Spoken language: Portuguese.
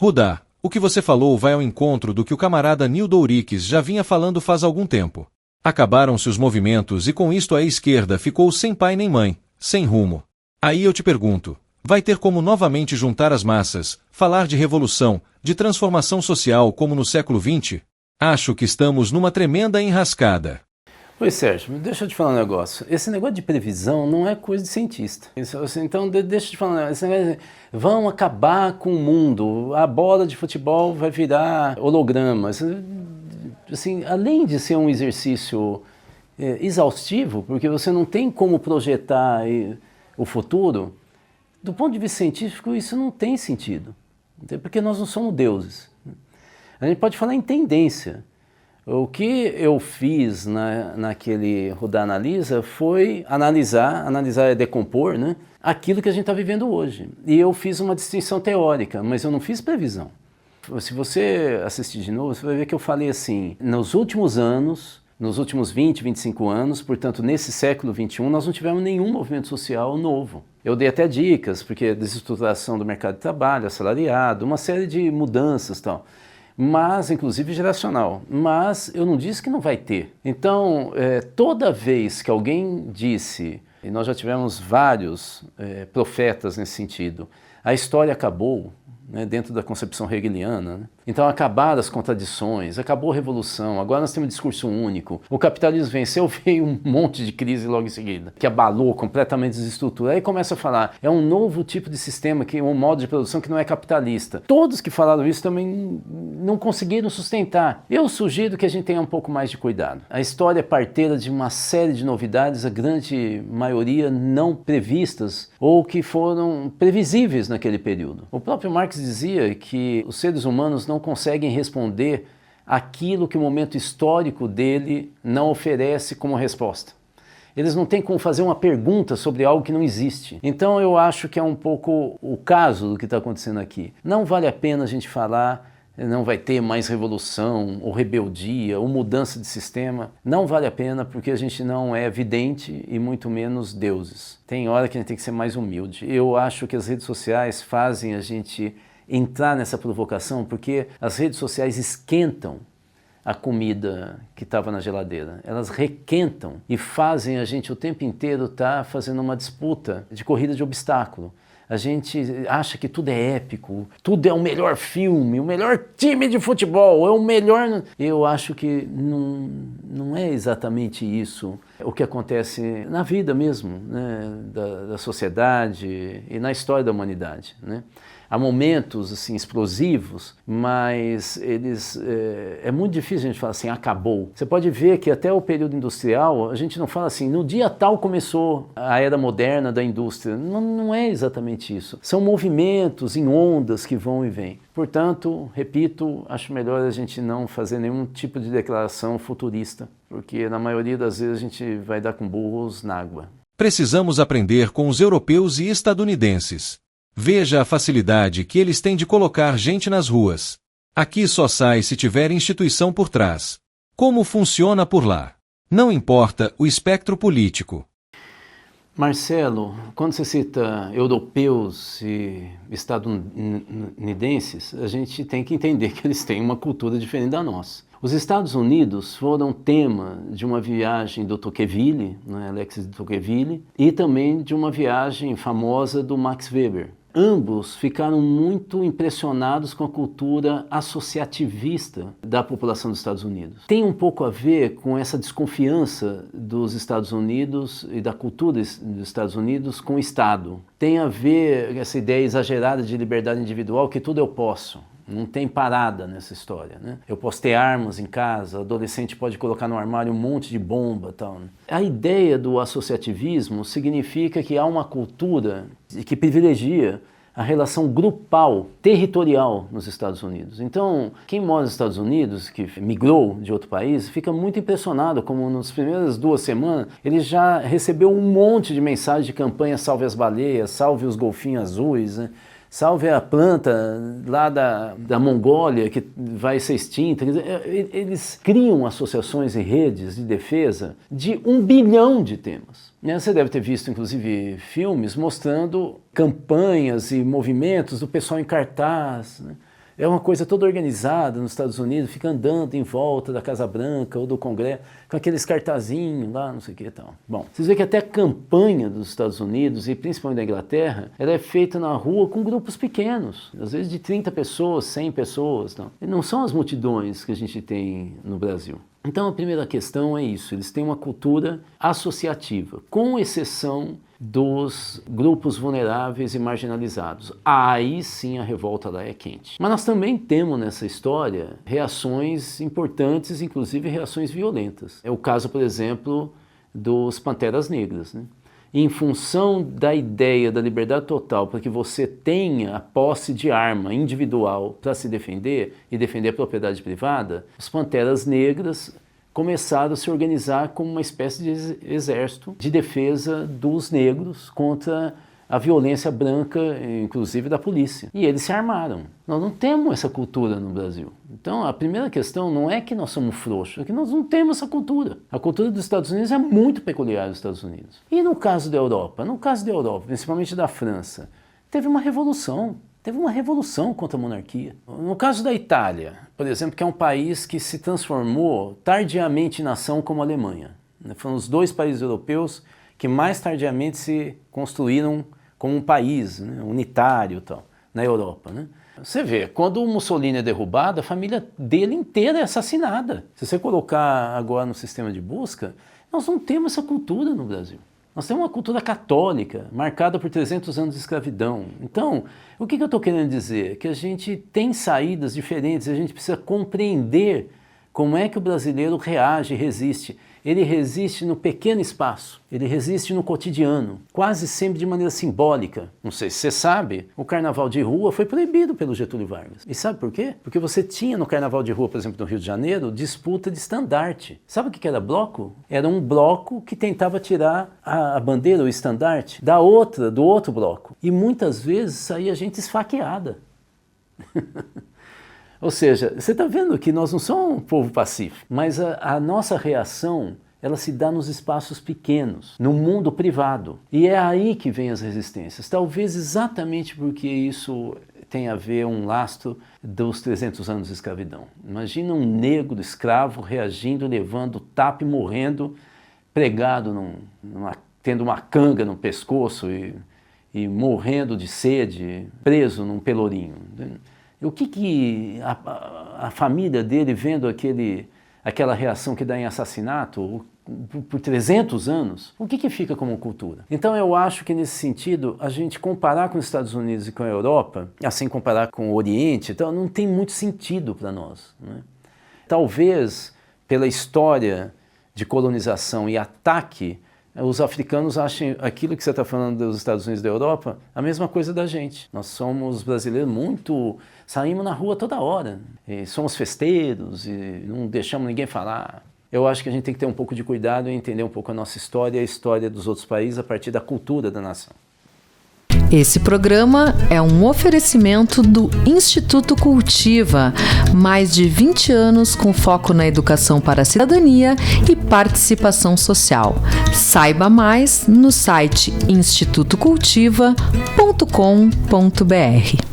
Rudá, o que você falou vai ao encontro do que o camarada Nildo Ouriques já vinha falando faz algum tempo. Acabaram-se os movimentos e com isto a esquerda ficou sem pai nem mãe, sem rumo. Aí eu te pergunto, vai ter como novamente juntar as massas, falar de revolução, de transformação social como no século XX? Acho que estamos numa tremenda enrascada. Oi, Sérgio, deixa eu te falar um negócio. Esse negócio de previsão não é coisa de cientista. Então, deixa eu te falar um negócio. Esse negócio de, vão acabar com o mundo, a bola de futebol vai virar holograma. Assim, além de ser um exercício exaustivo, porque você não tem como projetar o futuro, do ponto de vista científico isso não tem sentido, porque nós não somos deuses. A gente pode falar em tendência. O que eu fiz naquele Rudá Analisa foi analisar é decompor, né, aquilo que a gente está vivendo hoje. E eu fiz uma distinção teórica, mas eu não fiz previsão. Se você assistir de novo, você vai ver que eu falei assim, nos últimos anos, nos últimos 20, 25 anos, portanto nesse século XXI, nós não tivemos nenhum movimento social novo. Eu dei até dicas, porque desestruturação do mercado de trabalho, assalariado, uma série de mudanças e tal. Mas, inclusive geracional, mas eu não disse que não vai ter. Então, toda vez que alguém disse, e nós já tivemos vários profetas nesse sentido, a história acabou, né, dentro da concepção hegeliana, né? Então acabaram as contradições, acabou a revolução, agora nós temos um discurso único, o capitalismo venceu, veio um monte de crise logo em seguida, que abalou completamente as estruturas. Aí começa a falar, é um novo tipo de sistema, um modo de produção que não é capitalista. Todos que falaram isso também não conseguiram sustentar. Eu sugiro que a gente tenha um pouco mais de cuidado. A história é parteira de uma série de novidades, a grande maioria não previstas ou que foram previsíveis naquele período. O próprio Marx dizia que os seres humanos não conseguem responder aquilo que o momento histórico dele não oferece como resposta. Eles não têm como fazer uma pergunta sobre algo que não existe. Então eu acho que é um pouco o caso do que está acontecendo aqui. Não vale a pena a gente falar, não vai ter mais revolução, ou rebeldia, ou mudança de sistema. Não vale a pena porque a gente não é vidente e muito menos deuses. Tem hora que a gente tem que ser mais humilde. Eu acho que as redes sociais fazem a gente entrar nessa provocação porque as redes sociais esquentam a comida que estava na geladeira. Elas requentam e fazem a gente o tempo inteiro estar fazendo uma disputa de corrida de obstáculo. A gente acha que tudo é épico, tudo é o melhor filme, o melhor time de futebol, é o melhor... Eu acho que não é exatamente isso o que acontece na vida mesmo, né, da sociedade e na história da humanidade, né? Há momentos assim, explosivos, mas eles é muito difícil a gente falar assim, acabou. Você pode ver que até o período industrial, a gente não fala assim, no dia tal começou a era moderna da indústria. Não é exatamente isso. São movimentos em ondas que vão e vêm. Portanto, repito, acho melhor a gente não fazer nenhum tipo de declaração futurista, porque na maioria das vezes a gente vai dar com burros na água. Precisamos aprender com os europeus e estadunidenses. Veja a facilidade que eles têm de colocar gente nas ruas. Aqui só sai se tiver instituição por trás. Como funciona por lá? Não importa o espectro político. Marcelo, quando você cita europeus e estadunidenses, a gente tem que entender que eles têm uma cultura diferente da nossa. Os Estados Unidos foram tema de uma viagem do Tocqueville, né, Alexis de Tocqueville, e também de uma viagem famosa do Max Weber. Ambos ficaram muito impressionados com a cultura associativista da população dos Estados Unidos. Tem um pouco a ver com essa desconfiança dos Estados Unidos e da cultura dos Estados Unidos com o Estado. Tem a ver essa ideia exagerada de liberdade individual, que tudo eu posso. Não tem parada nessa história, né? Eu posso ter armas em casa, o adolescente pode colocar no armário um monte de bomba e tal. A ideia do associativismo significa que há uma cultura que privilegia a relação grupal, territorial nos Estados Unidos. Então, quem mora nos Estados Unidos, que migrou de outro país, fica muito impressionado como nas primeiras 2 semanas ele já recebeu um monte de mensagens de campanha salve as baleias, salve os golfinhos azuis, né? Salve a planta lá da Mongólia que vai ser extinta. Eles criam associações e redes de defesa de 1 bilhão de temas. Você deve ter visto, inclusive, filmes mostrando campanhas e movimentos do pessoal em cartaz, né? é uma coisa toda organizada nos Estados Unidos, fica andando em volta da Casa Branca ou do Congresso, com aqueles cartazinhos lá, não sei o que e tal. Bom, vocês veem que até a campanha dos Estados Unidos, e principalmente da Inglaterra, ela é feita na rua com grupos pequenos, às vezes de 30 pessoas, 100 pessoas. Não. E não são as multidões que a gente tem no Brasil. Então a primeira questão é isso, eles têm uma cultura associativa, com exceção dos grupos vulneráveis e marginalizados. Aí sim a revolta lá é quente. Mas nós também temos nessa história reações importantes, inclusive reações violentas. É o caso, por exemplo, dos Panteras Negras, né? Em função da ideia da liberdade total, para que você tenha a posse de arma individual para se defender e defender a propriedade privada, os Panteras Negras começaram a se organizar como uma espécie de exército de defesa dos negros contra a violência branca, inclusive da polícia. E eles se armaram. Nós não temos essa cultura no Brasil. Então, a primeira questão não é que nós somos frouxos, é que nós não temos essa cultura. A cultura dos Estados Unidos é muito peculiar dos Estados Unidos. E no caso da Europa? No caso da Europa, principalmente da França, teve uma revolução. Teve uma revolução contra a monarquia. No caso da Itália, por exemplo, que é um país que se transformou tardiamente em nação como a Alemanha. Foram os dois países europeus que mais tardiamente se construíram como um país, né, unitário e tal, na Europa, né? Você vê, quando o Mussolini é derrubado, a família dele inteira é assassinada. Se você colocar agora no sistema de busca, nós não temos essa cultura no Brasil. Nós temos uma cultura católica, marcada por 300 anos de escravidão. Então, o que eu estou querendo dizer? Que a gente tem saídas diferentes, a gente precisa compreender como é que o brasileiro reage e resiste. Ele resiste no pequeno espaço, ele resiste no cotidiano, quase sempre de maneira simbólica. Não sei se você sabe, o carnaval de rua foi proibido pelo Getúlio Vargas. E sabe por quê? Porque você tinha no carnaval de rua, por exemplo, no Rio de Janeiro, disputa de estandarte. Sabe o que era bloco? Era um bloco que tentava tirar a bandeira, o estandarte, do outro bloco. E muitas vezes saía gente esfaqueada. Ou seja, você está vendo que nós não somos um povo pacífico, mas a nossa reação, ela se dá nos espaços pequenos, no mundo privado. E é aí que vem as resistências. Talvez exatamente porque isso tem a ver um lastro dos 300 anos de escravidão. Imagina um negro escravo reagindo, levando tapa e morrendo, pregado, tendo uma canga no pescoço e morrendo de sede, preso num pelourinho. O que a família dele, vendo aquela reação que dá em assassinato por 300 anos, o que fica como cultura? Então eu acho que nesse sentido, a gente comparar com os Estados Unidos e com a Europa, assim comparar com o Oriente, então, não tem muito sentido para nós, né? Talvez pela história de colonização e ataque, os africanos achem aquilo que você está falando dos Estados Unidos e da Europa a mesma coisa da gente. Nós somos brasileiros saímos na rua toda hora, e somos festeiros e não deixamos ninguém falar. Eu acho que a gente tem que ter um pouco de cuidado e entender um pouco a nossa história e a história dos outros países a partir da cultura da nação. Esse programa é um oferecimento do Instituto Cultiva, mais de 20 anos com foco na educação para a cidadania e participação social. Saiba mais no site institutocultiva.com.br.